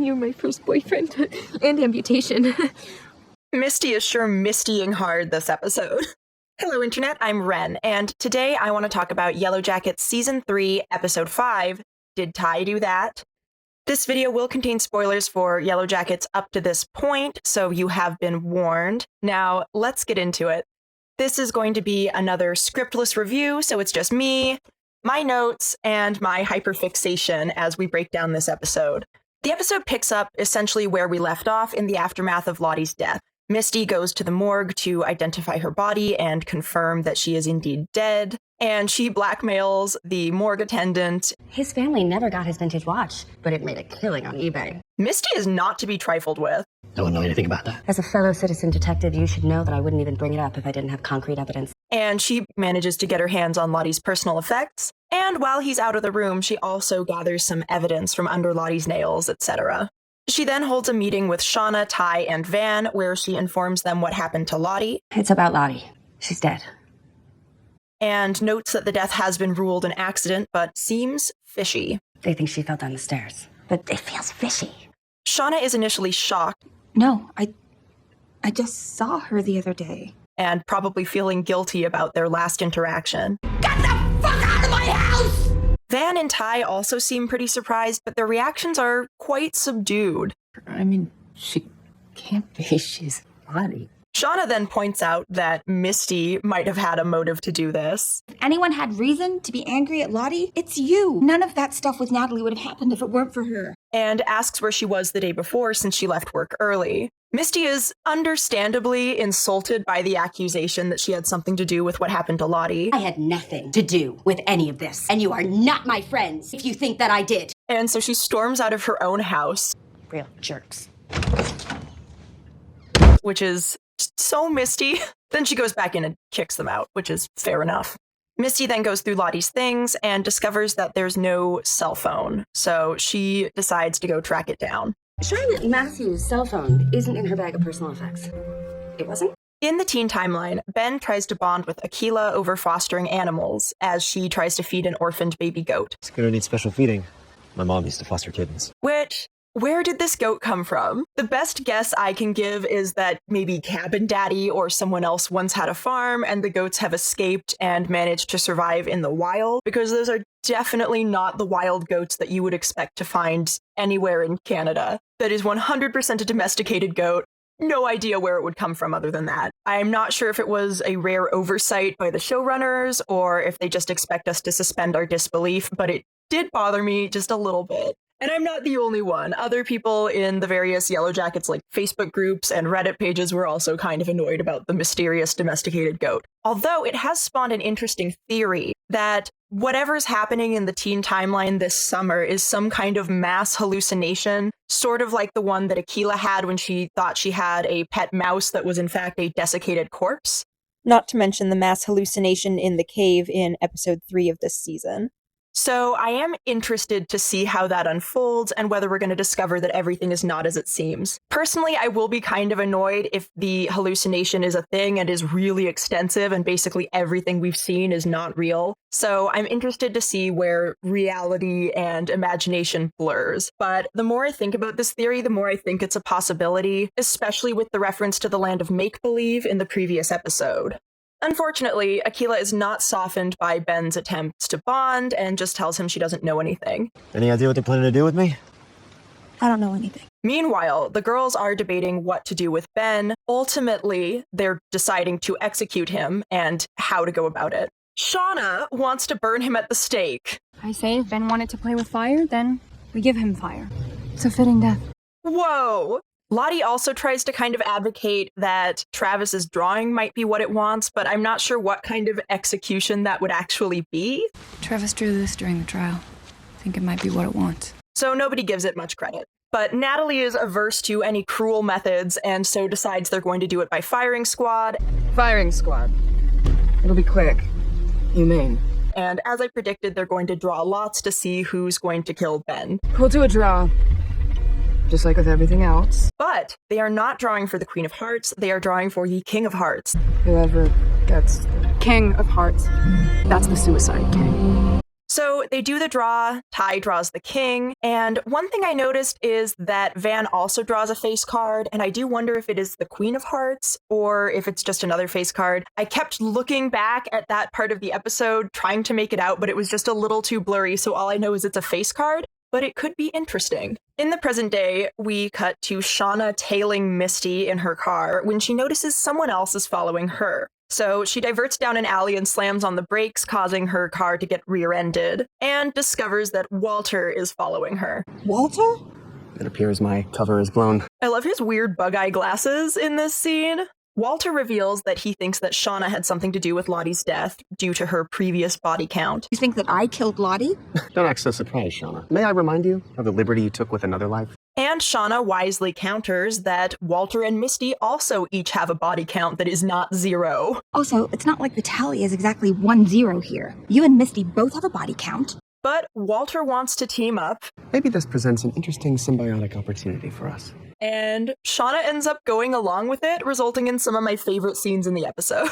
You're my first boyfriend. And amputation. Misty is sure mistying hard this episode. Hello, Internet, I'm Ren, and today I want to talk about Yellowjackets Season 3, Episode 5, Did Tai Do That? This video will contain spoilers for Yellowjackets up to this point, so you have been warned. Now, let's get into it. This is going to be another scriptless review, so it's just me, my notes, and my hyperfixation as we break down this episode. The episode picks up essentially where we left off in the aftermath of Lottie's death. Misty goes to the morgue to identify her body and confirm that she is indeed dead, and she blackmails the morgue attendant. His family never got his vintage watch, but it made a killing on eBay. Misty is not to be trifled with. I don't know anything about that. As a fellow citizen detective, you should know that I wouldn't even bring it up if I didn't have concrete evidence. And she manages to get her hands on Lottie's personal effects, and while he's out of the room, she also gathers some evidence from under Lottie's nails, etc. She then holds a meeting with Shauna, Tai, and Van, where she informs them what happened to Lottie. It's about Lottie. She's dead. And notes that the death has been ruled an accident, but seems fishy. They think she fell down the stairs, but it feels fishy. Shauna is initially shocked. No, I just saw her the other day. And probably feeling guilty about their last interaction. Get the fuck out of my house! Van and Tai also seem pretty surprised, but their reactions are quite subdued. I mean, she can't be. She's Lottie. Shauna then points out that Misty might have had a motive to do this. If anyone had reason to be angry at Lottie, it's you. None of that stuff with Natalie would have happened if it weren't for her. And asks where she was the day before since she left work early. Misty is understandably insulted by the accusation that she had something to do with what happened to Lottie. I had nothing to do with any of this, and you are not my friends if you think that I did. And so she storms out of her own house. Real jerks. Which is so Misty. Then she goes back in and kicks them out, which is fair enough. Misty then goes through Lottie's things and discovers that there's no cell phone, so she decides to go track it down. Charlotte Matthews' cell phone isn't in her bag of personal effects. It wasn't? In the teen timeline, Ben tries to bond with Aquila over fostering animals as she tries to feed an orphaned baby goat. It's gonna need special feeding. My mom used to foster kittens. Which, where did this goat come from? The best guess I can give is that maybe Cabin Daddy or someone else once had a farm and the goats have escaped and managed to survive in the wild, because those are definitely not the wild goats that you would expect to find anywhere in Canada. That is 100% a domesticated goat. No idea where it would come from other than that. I'm not sure if it was a rare oversight by the showrunners or if they just expect us to suspend our disbelief, but it did bother me just a little bit. And I'm not the only one. Other people in the various Yellowjackets like Facebook groups and Reddit pages were also kind of annoyed about the mysterious domesticated goat. Although it has spawned an interesting theory that whatever's happening in the teen timeline this summer is some kind of mass hallucination, sort of like the one that Aquila had when she thought she had a pet mouse that was in fact a desiccated corpse. Not to mention the mass hallucination in the cave in episode 3 of this season. So I am interested to see how that unfolds and whether we're going to discover that everything is not as it seems. Personally, I will be kind of annoyed if the hallucination is a thing and is really extensive and basically everything we've seen is not real. So I'm interested to see where reality and imagination blurs. But the more I think about this theory, the more I think it's a possibility, especially with the reference to the land of make-believe in the previous episode. Unfortunately, Aquila is not softened by Ben's attempts to bond and just tells him she doesn't know anything. Any idea what they're planning to do with me? I don't know anything. Meanwhile, the girls are debating what to do with Ben. Ultimately, they're deciding to execute him and how to go about it. Shauna wants to burn him at the stake. I say if Ben wanted to play with fire, then we give him fire. It's a fitting death. Whoa! Lottie also tries to kind of advocate that Travis's drawing might be what it wants, but I'm not sure what kind of execution that would actually be. Travis drew this during the trial. I think it might be what it wants. So nobody gives it much credit. But Natalie is averse to any cruel methods, and so decides they're going to do it by firing squad. Firing squad. It'll be quick. Humane. And as I predicted, they're going to draw lots to see who's going to kill Ben. We'll do a draw. Just like with everything else. But they are not drawing for the Queen of Hearts, they are drawing for the King of Hearts. Whoever gets King of Hearts, that's the Suicide King. So they do the draw, Tai draws the king, and one thing I noticed is that Van also draws a face card, and I do wonder if it is the Queen of Hearts or if it's just another face card. I kept looking back at that part of the episode, trying to make it out, but it was just a little too blurry, so all I know is it's a face card, but it could be interesting. In the present day, we cut to Shauna tailing Misty in her car when she notices someone else is following her. So she diverts down an alley and slams on the brakes, causing her car to get rear-ended, and discovers that Walter is following her. Walter? It appears my cover is blown. I love his weird bug-eye glasses in this scene. Walter reveals that he thinks that Shauna had something to do with Lottie's death due to her previous body count. You think that I killed Lottie? Don't act so surprised, Shauna. May I remind you of the liberty you took with another life? And Shauna wisely counters that Walter and Misty also each have a body count that is not 0. Also, it's not like the tally is exactly 1-0 here. You and Misty both have a body count. But Walter wants to team up. Maybe this presents an interesting symbiotic opportunity for us. And Shauna ends up going along with it, resulting in some of my favorite scenes in the episode.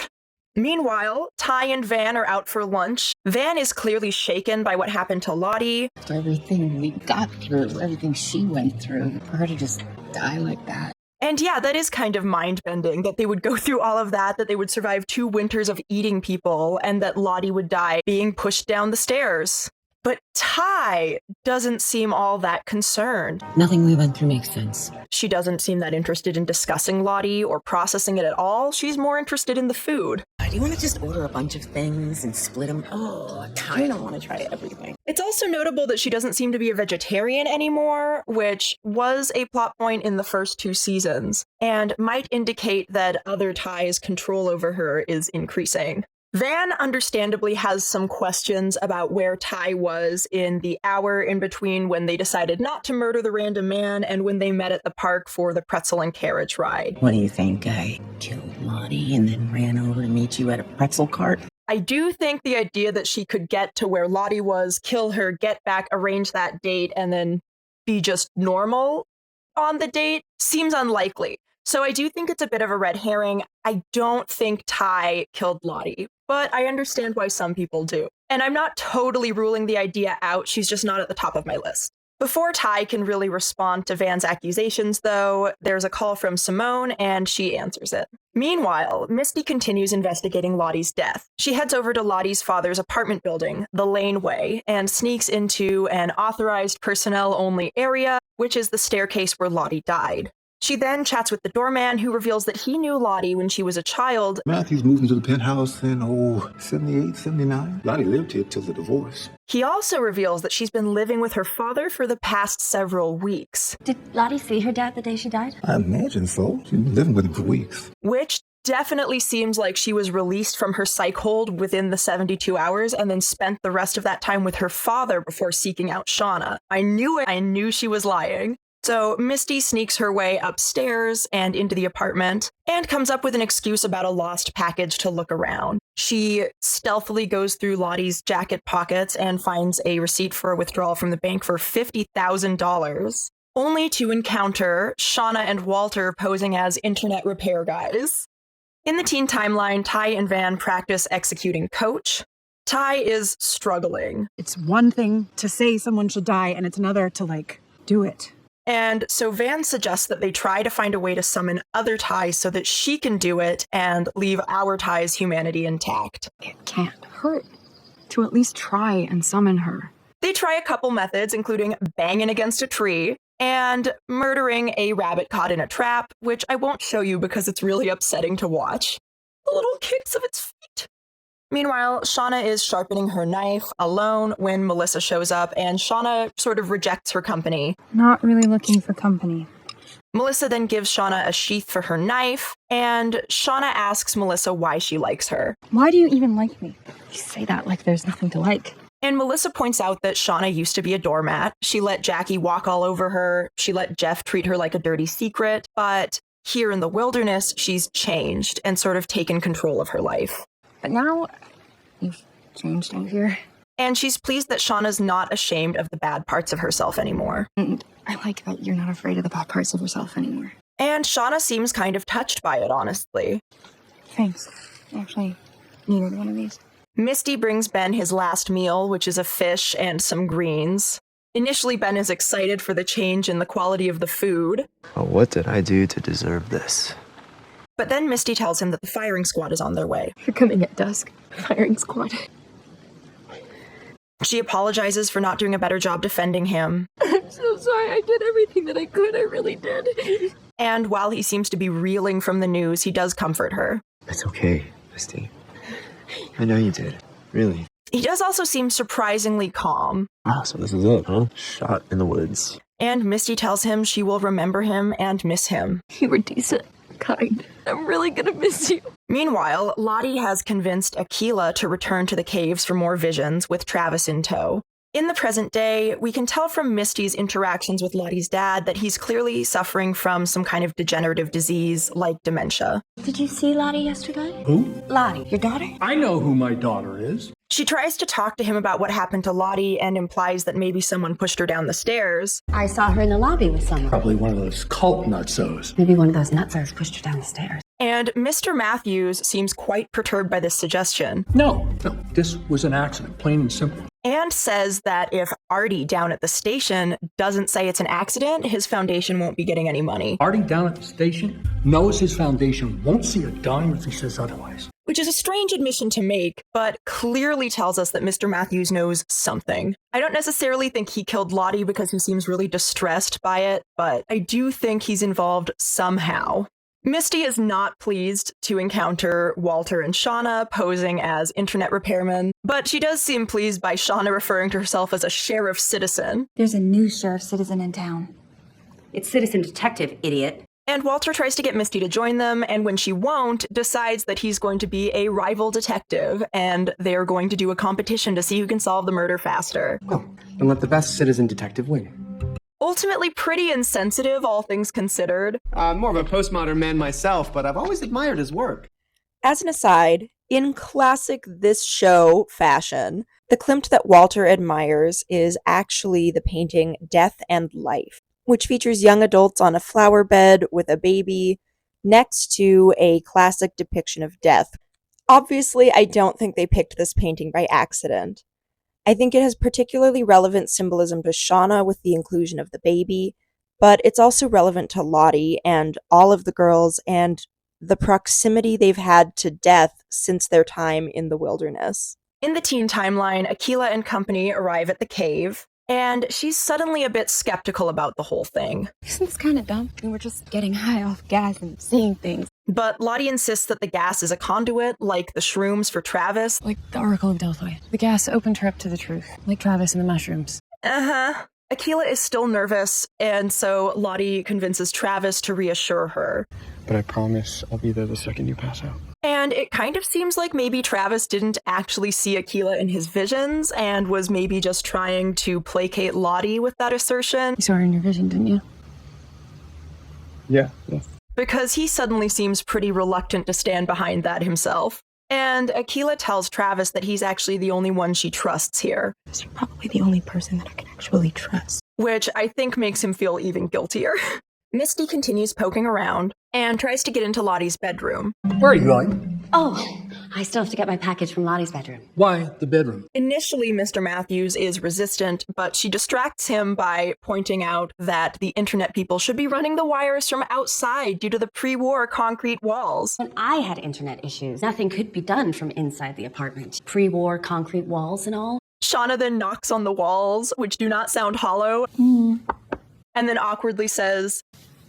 Meanwhile, Tai and Van are out for lunch. Van is clearly shaken by what happened to Lottie. After everything we got through, everything she went through, for her to just die like that. And yeah, that is kind of mind-bending, that they would go through all of that they would survive 2 winters of eating people, and that Lottie would die being pushed down the stairs. But Tai doesn't seem all that concerned. Nothing we went through makes sense. She doesn't seem that interested in discussing Lottie or processing it at all. She's more interested in the food. Do you want to just order a bunch of things and split them? Oh, I don't want to try everything. It's also notable that she doesn't seem to be a vegetarian anymore, which was a plot point in the first 2 seasons, and might indicate that other Tai's control over her is increasing. Van understandably has some questions about where Tai was in the hour in between when they decided not to murder the random man and when they met at the park for the pretzel and carriage ride. What do you think? I killed Lottie and then ran over to meet you at a pretzel cart? I do think the idea that she could get to where Lottie was, kill her, get back, arrange that date, and then be just normal on the date seems unlikely. So I do think it's a bit of a red herring. I don't think Tai killed Lottie, but I understand why some people do. And I'm not totally ruling the idea out, she's just not at the top of my list. Before Tai can really respond to Van's accusations, though, there's a call from Simone, and she answers it. Meanwhile, Misty continues investigating Lottie's death. She heads over to Lottie's father's apartment building, the Laneway, and sneaks into an authorized personnel-only area, which is the staircase where Lottie died. She then chats with the doorman, who reveals that he knew Lottie when she was a child. Matthews moved into the penthouse in, 78, 79. Lottie lived here till the divorce. He also reveals that she's been living with her father for the past several weeks. Did Lottie see her dad the day she died? I imagine so. She's been living with him for weeks. Which definitely seems like she was released from her psych hold within the 72 hours and then spent the rest of that time with her father before seeking out Shauna. I knew it. I knew she was lying. So Misty sneaks her way upstairs and into the apartment and comes up with an excuse about a lost package to look around. She stealthily goes through Lottie's jacket pockets and finds a receipt for a withdrawal from the bank for $50,000, only to encounter Shauna and Walter posing as internet repair guys. In the teen timeline, Tai and Van practice executing Coach. Tai is struggling. It's one thing to say someone should die, and it's another to, do it. And so Van suggests that they try to find a way to summon other Tais so that she can do it and leave our Tais' humanity intact. It can't hurt to at least try and summon her. They try a couple methods, including banging against a tree and murdering a rabbit caught in a trap, which I won't show you because it's really upsetting to watch. The little kicks of its feet. Meanwhile, Shauna is sharpening her knife alone when Melissa shows up, and Shauna sort of rejects her company. Not really looking for company. Melissa then gives Shauna a sheath for her knife, and Shauna asks Melissa why she likes her. Why do you even like me? You say that like there's nothing to like. And Melissa points out that Shauna used to be a doormat. She let Jackie walk all over her. She let Jeff treat her like a dirty secret. But here in the wilderness, she's changed and sort of taken control of her life. But now, you've changed out here. And she's pleased that Shauna's not ashamed of the bad parts of herself anymore. And I like that you're not afraid of the bad parts of yourself anymore. And Shauna seems kind of touched by it, honestly. Thanks. I actually needed one of these. Misty brings Ben his last meal, which is a fish and some greens. Initially, Ben is excited for the change in the quality of the food. Oh, what did I do to deserve this? But then Misty tells him that the firing squad is on their way. You're coming at dusk. Firing squad. She apologizes for not doing a better job defending him. I'm so sorry. I did everything that I could. I really did. And while he seems to be reeling from the news, he does comfort her. It's okay, Misty. I know you did. Really. He does also seem surprisingly calm. Ah, so this is it, huh? Shot in the woods. And Misty tells him she will remember him and miss him. You were decent, kind. I'm really gonna miss you. Meanwhile, Lottie has convinced Aquila to return to the caves for more visions with Travis in tow. In the present day, we can tell from Misty's interactions with Lottie's dad that he's clearly suffering from some kind of degenerative disease like dementia. Did you see Lottie yesterday? Who? Lottie, your daughter? I know who my daughter is. She tries to talk to him about what happened to Lottie and implies that maybe someone pushed her down the stairs. I saw her in the lobby with someone. Probably one of those cult nutsos. Maybe one of those nutzos pushed her down the stairs. And Mr. Matthews seems quite perturbed by this suggestion. No, this was an accident, plain and simple. And says that if Artie down at the station doesn't say it's an accident, his foundation won't be getting any money. Artie down at the station knows his foundation won't see a dime if he says otherwise. Which is a strange admission to make, but clearly tells us that Mr. Matthews knows something. I don't necessarily think he killed Lottie because he seems really distressed by it, but I do think he's involved somehow. Misty is not pleased to encounter Walter and Shauna posing as internet repairmen, but she does seem pleased by Shauna referring to herself as a sheriff citizen. There's a new sheriff citizen in town. It's citizen detective, idiot. And Walter tries to get Misty to join them, and when she won't, decides that he's going to be a rival detective, and they're going to do a competition to see who can solve the murder faster. Well, and let the best citizen detective win. Ultimately pretty insensitive, all things considered. I'm more of a postmodern man myself, but I've always admired his work. As an aside, in classic This Show fashion, the Klimt that Walter admires is actually the painting Death and Life, which features young adults on a flower bed with a baby next to a classic depiction of death. Obviously, I don't think they picked this painting by accident. I think it has particularly relevant symbolism to Shauna with the inclusion of the baby, but it's also relevant to Lottie and all of the girls and the proximity they've had to death since their time in the wilderness. In the teen timeline, Aquila and company arrive at the cave, and she's suddenly a bit skeptical about the whole thing. Isn't this kind of dumb? We were just getting high off gas and seeing things. But Lottie insists that the gas is a conduit, like the shrooms for Travis. Like the Oracle of Delphi. The gas opened her up to the truth, like Travis and the mushrooms. Uh-huh. Aquila is still nervous, and so Lottie convinces Travis to reassure her. But I promise I'll be there the second you pass out. And it kind of seems like maybe Travis didn't actually see Aquila in his visions and was maybe just trying to placate Lottie with that assertion. You saw her in your vision, didn't you? Yeah. Because he suddenly seems pretty reluctant to stand behind that himself. And Aquila tells Travis that he's actually the only one she trusts here. You're probably the only person that I can actually trust. Which I think makes him feel even guiltier. Misty continues poking around and tries to get into Lottie's bedroom. Where are you going? Oh, I still have to get my package from Lottie's bedroom. Why the bedroom? Initially, Mr. Matthews is resistant, but she distracts him by pointing out that the internet people should be running the wires from outside due to the pre-war concrete walls. When I had internet issues, nothing could be done from inside the apartment. Pre-war concrete walls and all. Shauna then knocks on the walls, which do not sound hollow, and then awkwardly says,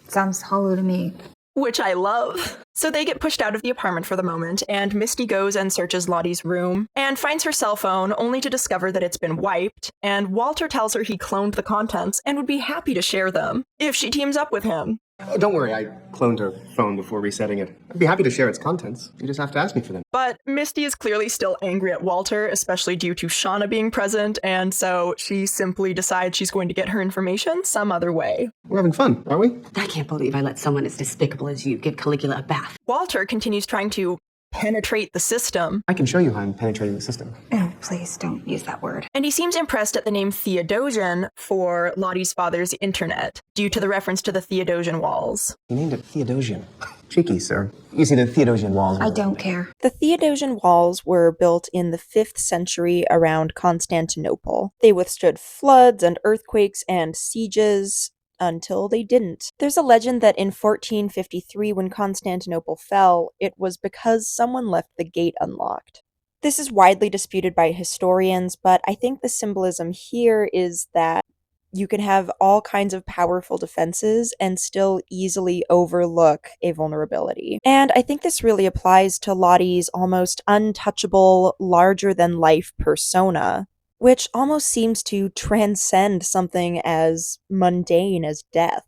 Sounds hollow to me. which I love. So they get pushed out of the apartment for the moment, and Misty goes and searches Lottie's room and finds her cell phone only to discover that it's been wiped, and Walter tells her he cloned the contents and would be happy to share them if she teams up with him. Oh, don't worry, I cloned her phone before resetting it. I'd be happy to share its contents. You just have to ask me for them. But Misty is clearly still angry at Walter, especially due to Shauna being present, and so she simply decides she's going to get her information some other way. We're having fun, aren't we? I can't believe I let someone as despicable as you give Caligula a bath. Walter continues trying to penetrate the system. I can show you how I'm penetrating the system. Oh, please don't use that word. And he seems impressed at the name Theodosian for Lottie's father's internet, due to the reference to the Theodosian walls. He named it Theodosian. Cheeky, sir. You see, the Theodosian walls. I don't care. The Theodosian walls were built in the 5th century around Constantinople. They withstood floods and earthquakes and sieges until they didn't. There's a legend that in 1453, when Constantinople fell, it was because someone left the gate unlocked. This is widely disputed by historians, but I think the symbolism here is that you can have all kinds of powerful defenses and still easily overlook a vulnerability. And I think this really applies to Lottie's almost untouchable, larger-than-life persona, which almost seems to transcend something as mundane as death.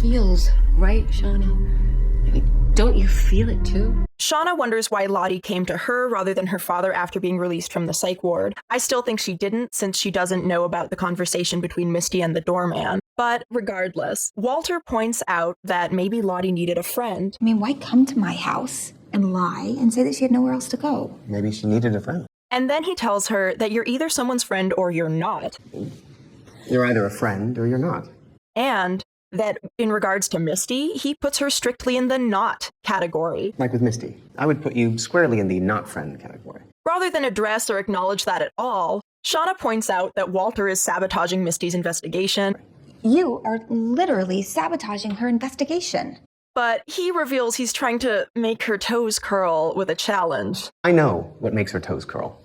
Feels right, Shauna. Don't you feel it too? Shauna wonders why Lottie came to her rather than her father after being released from the psych ward. I still think she didn't, since she doesn't know about the conversation between Misty and the doorman. But regardless, Walter points out that maybe Lottie needed a friend. I mean, why come to my house and lie and say that she had nowhere else to go? Maybe she needed a friend. And then he tells her that you're either someone's friend or you're not. You're either a friend or you're not. And that in regards to Misty, he puts her strictly in the not category. Like with Misty, I would put you squarely in the not friend category. Rather than address or acknowledge that at all, Shauna points out that Walter is sabotaging Misty's investigation. You are literally sabotaging her investigation. But he reveals he's trying to make her toes curl with a challenge. I know what makes her toes curl.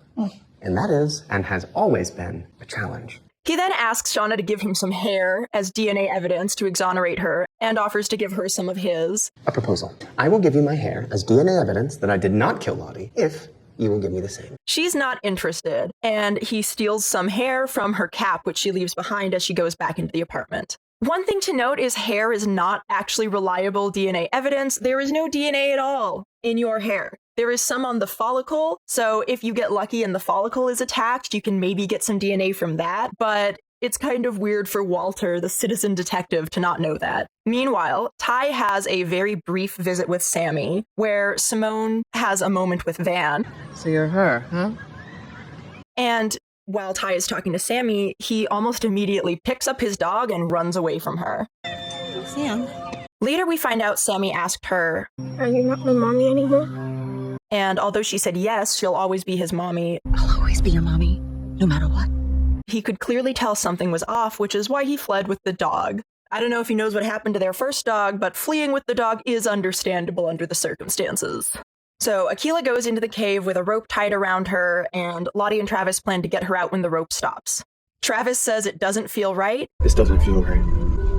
And that is, and has always been, a challenge. He then asks Shauna to give him some hair as DNA evidence to exonerate her, and offers to give her some of his. A proposal. I will give you my hair as DNA evidence that I did not kill Lottie, if you will give me the same. She's not interested, and he steals some hair from her cap, which she leaves behind as she goes back into the apartment. One thing to note is hair is not actually reliable DNA evidence. There is no DNA at all in your hair. There is some on the follicle, so if you get lucky and the follicle is attached, you can maybe get some DNA from that, but it's kind of weird for Walter, the citizen detective, to not know that. Meanwhile, Tai has a very brief visit with Sammy, where Simone has a moment with Van. So you're her, huh? And while Tai is talking to Sammy, he almost immediately picks up his dog and runs away from her. Sam. Later, we find out Sammy asked her, Are you not my mommy anymore? and although she said yes, she'll always be his mommy, I'll always be your mommy, no matter what. he could clearly tell something was off, which is why he fled with the dog. I don't know if he knows what happened to their first dog, but fleeing with the dog is understandable under the circumstances. So Akilah goes into the cave with a rope tied around her, and Lottie and Travis plan to get her out when the rope stops. Travis says it doesn't feel right. This doesn't feel right.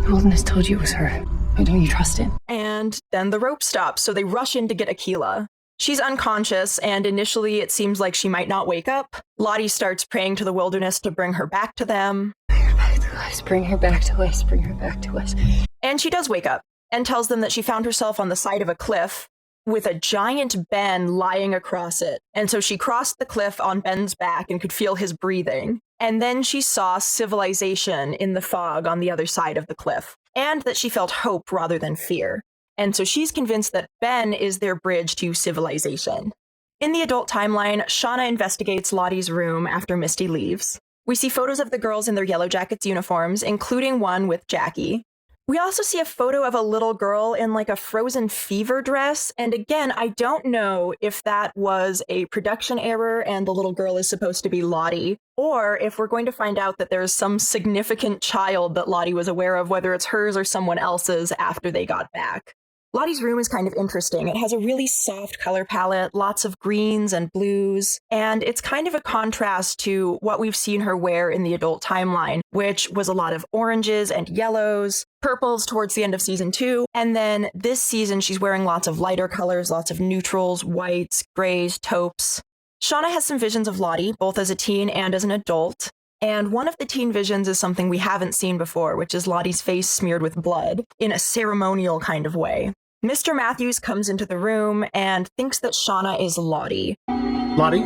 The wilderness told you it was her. Why don't you trust it? And then the rope stops, so they rush in to get Akilah. She's unconscious, and initially it seems like she might not wake up. Lottie starts praying to the wilderness to bring her back to them. Bring her back to us, bring her back to us, bring her back to us. And she does wake up, and tells them that she found herself on the side of a cliff with a giant Ben lying across it. And so she crossed the cliff on Ben's back and could feel his breathing. And then she saw civilization in the fog on the other side of the cliff, and that she felt hope rather than fear. And so she's convinced that Ben is their bridge to civilization. In the adult timeline, Shauna investigates Lottie's room after Misty leaves. We see photos of the girls in their Yellowjackets uniforms, including one with Jackie. We also see a photo of a little girl in like a Frozen Fever dress, and again, I don't know if that was a production error and the little girl is supposed to be Lottie, or if we're going to find out that there's some significant child that Lottie was aware of, whether it's hers or someone else's, after they got back. Lottie's room is kind of interesting. It has a really soft color palette, lots of greens and blues, and it's kind of a contrast to what we've seen her wear in the adult timeline, which was a lot of oranges and yellows, purples towards the end of season 2, and then this season she's wearing lots of lighter colors, lots of neutrals, whites, grays, taupes. Shauna has some visions of Lottie, both as a teen and as an adult, and one of the teen visions is something we haven't seen before, which is Lottie's face smeared with blood, in a ceremonial kind of way. Mr. Matthews comes into the room and thinks that Shauna is Lottie. Lottie,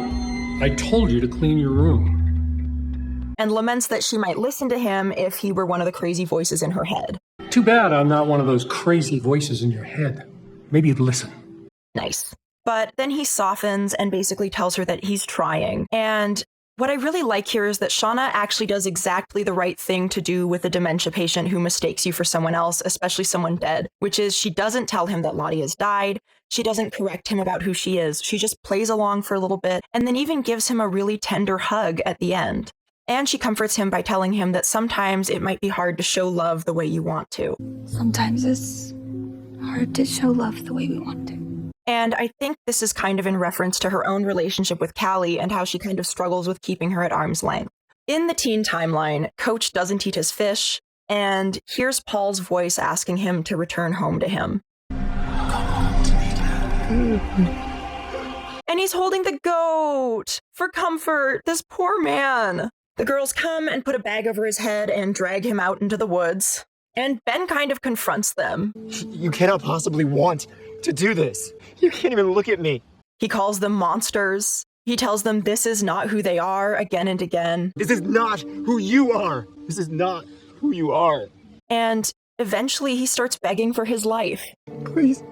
I told you to clean your room. And laments that she might listen to him if he were one of the crazy voices in her head. Too bad I'm not one of those crazy voices in your head. Maybe you'd listen. Nice. But then he softens and basically tells her that he's trying. And What I really like here is that Shauna actually does exactly the right thing to do with a dementia patient who mistakes you for someone else, especially someone dead, which is she doesn't tell him that Lottie has died. She doesn't correct him about who she is. She just plays along for a little bit and then even gives him a really tender hug at the end. And she comforts him by telling him that sometimes it might be hard to show love the way you want to. Sometimes it's hard to show love the way we want to. And I think this is kind of in reference to her own relationship with Callie and how she kind of struggles with keeping her at arm's length. In the teen timeline, Coach doesn't eat his fish, and here's Paul's voice asking him to return home to him. And he's holding the goat for comfort, this poor man. The girls come and put a bag over his head and drag him out into the woods. And Ben kind of confronts them. You cannot possibly want to do this. You can't even look at me. He calls them monsters. He tells them this is not who they are again and again. This is not who you are. This is not who you are. And eventually he starts begging for his life. Please.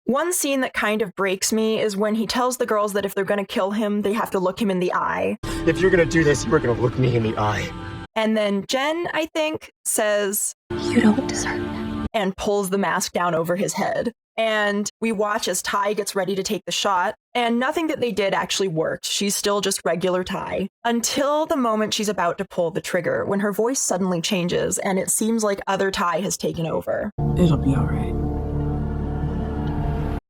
One scene that kind of breaks me is when he tells the girls that if they're going to kill him, they have to look him in the eye. If you're going to do this, you're going to look me in the eye. And then Jen, I think, says, "You don't deserve that," and pulls the mask down over his head. And we watch as Tai gets ready to take the shot, and nothing that they did actually worked. She's still just regular Tai. Until the moment she's about to pull the trigger, when her voice suddenly changes, and it seems like other Tai has taken over. It'll be all right.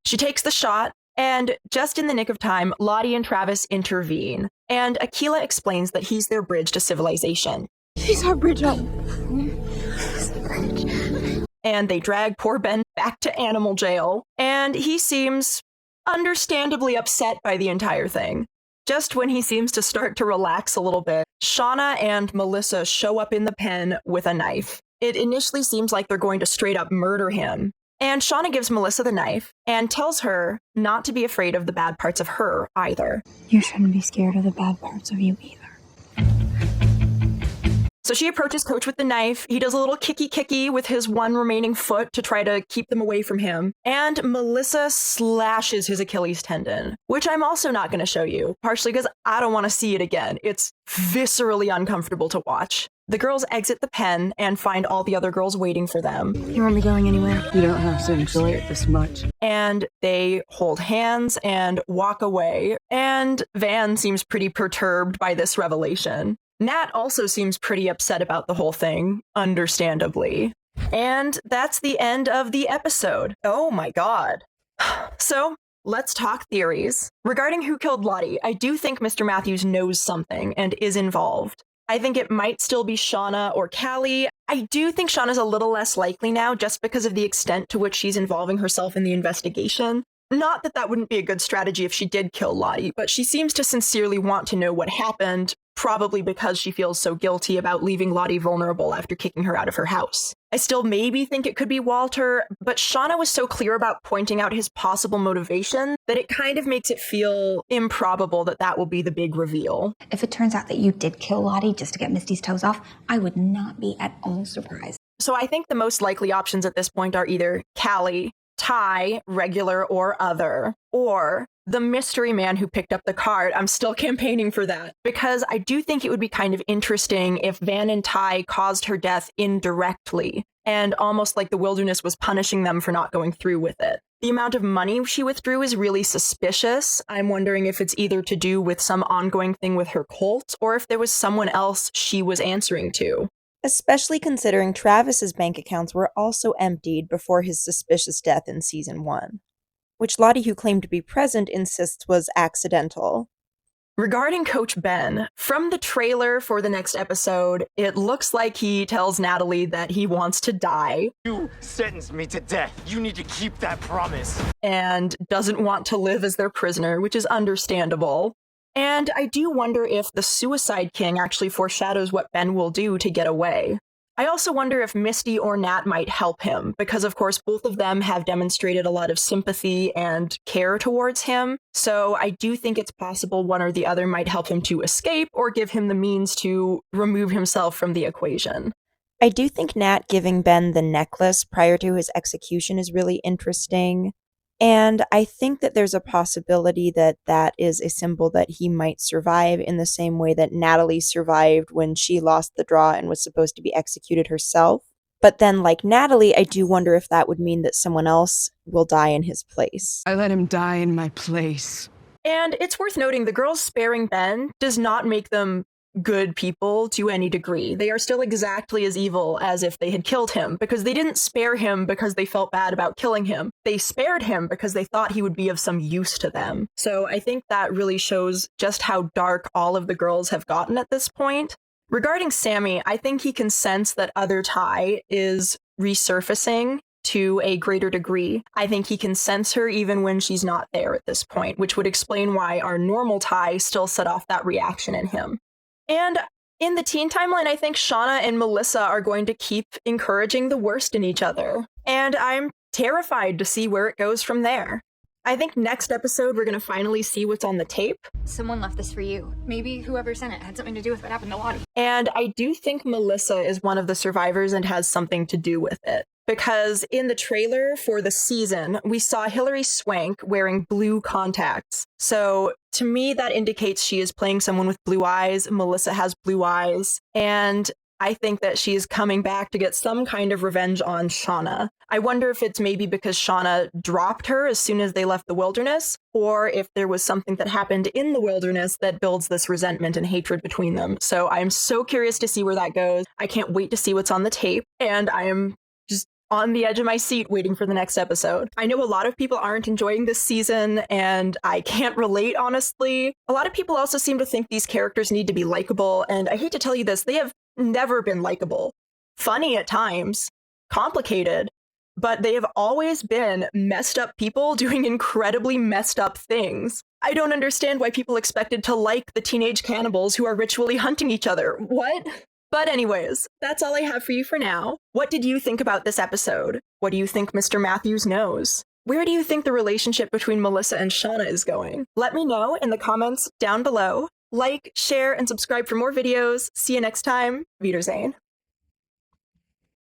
She takes the shot, and just in the nick of time, Lottie and Travis intervene. And Akila explains that he's their bridge to civilization. He's our bridge up. And they drag poor Ben back to animal jail, and he seems understandably upset by the entire thing. Just when he seems to start to relax a little bit, Shauna and Melissa show up in the pen with a knife. It initially seems like they're going to straight up murder him. And Shauna gives Melissa the knife and tells her not to be afraid of the bad parts of her either. You shouldn't be scared of the bad parts of you either. So she approaches Coach with the knife. He does a little kicky with his one remaining foot to try to keep them away from him. And Melissa slashes his Achilles tendon, which I'm also not going to show you, partially because I don't want to see it again. It's viscerally uncomfortable to watch. The girls exit the pen and find all the other girls waiting for them. You won't be going anywhere. You don't have to enjoy it this much. And they hold hands and walk away. And Van seems pretty perturbed by this revelation. Nat also seems pretty upset about the whole thing, understandably. And that's the end of the episode. Oh my god. So, let's talk theories. Regarding who killed Lottie, I do think Mr. Matthews knows something and is involved. I think it might still be Shauna or Callie. I do think Shauna's a little less likely now just because of the extent to which she's involving herself in the investigation. Not that that wouldn't be a good strategy if she did kill Lottie, but she seems to sincerely want to know what happened, probably because she feels so guilty about leaving Lottie vulnerable after kicking her out of her house. I still maybe think it could be Walter, but Shauna was so clear about pointing out his possible motivation that it kind of makes it feel improbable that that will be the big reveal. If it turns out that you did kill Lottie just to get Misty's toes off, I would not be at all surprised. So I think the most likely options at this point are either Callie, Tai, regular or other, or the mystery man who picked up the card. I'm still campaigning for that because I do think it would be kind of interesting if Van and Tai caused her death indirectly and almost like the wilderness was punishing them for not going through with it. The amount of money she withdrew is really suspicious. I'm wondering if it's either to do with some ongoing thing with her cult or if there was someone else she was answering to. Especially considering Travis's bank accounts were also emptied before his suspicious death in season 1, which Lottie, who claimed to be present, insists was accidental. Regarding Coach Ben, from the trailer for the next episode, it looks like he tells Natalie that he wants to die. You sentenced me to death. You need to keep that promise. And doesn't want to live as their prisoner, which is understandable. And I do wonder if the Suicide King actually foreshadows what Ben will do to get away. I also wonder if Misty or Nat might help him, because of course both of them have demonstrated a lot of sympathy and care towards him. So I do think it's possible one or the other might help him to escape or give him the means to remove himself from the equation. I do think Nat giving Ben the necklace prior to his execution is really interesting. And I think that there's a possibility that that is a symbol that he might survive in the same way that Natalie survived when she lost the draw and was supposed to be executed herself. But then, like Natalie, I do wonder if that would mean that someone else will die in his place. I let him die in my place. And it's worth noting the girls sparing Ben does not make them good people to any degree. They are still exactly as evil as if they had killed him, because they didn't spare him because they felt bad about killing him. They spared him because they thought he would be of some use to them. So I think that really shows just how dark all of the girls have gotten at this point. Regarding Sammy, I think he can sense that other Tai is resurfacing to a greater degree. I think he can sense her even when she's not there at this point, which would explain why our normal Tai still set off that reaction in him. And in the teen timeline, I think Shauna and Melissa are going to keep encouraging the worst in each other. And I'm terrified to see where it goes from there. I think next episode, we're going to finally see what's on the tape. Someone left this for you. Maybe whoever sent it had something to do with what happened to Lottie. And I do think Melissa is one of the survivors and has something to do with it. Because in the trailer for the season, we saw Hilary Swank wearing blue contacts. So to me, that indicates she is playing someone with blue eyes. Melissa has blue eyes. And I think that she is coming back to get some kind of revenge on Shauna. I wonder if it's maybe because Shauna dropped her as soon as they left the wilderness, or if there was something that happened in the wilderness that builds this resentment and hatred between them. So I'm so curious to see where that goes. I can't wait to see what's on the tape, and I am just on the edge of my seat waiting for the next episode. I know a lot of people aren't enjoying this season, and I can't relate, honestly. A lot of people also seem to think these characters need to be likable, and I hate to tell you this, they have never been likable. Funny at times, complicated, but they have always been messed up people doing incredibly messed up things. I don't understand why people expected to like the teenage cannibals who are ritually hunting each other. What? But anyways, that's all I have for you for now. What did you think about this episode? What do you think Mr. Matthews knows? Where do you think the relationship between Melissa and Shauna is going? Let me know in the comments down below. Like, share, and subscribe for more videos. See you next time. Wiedersehen.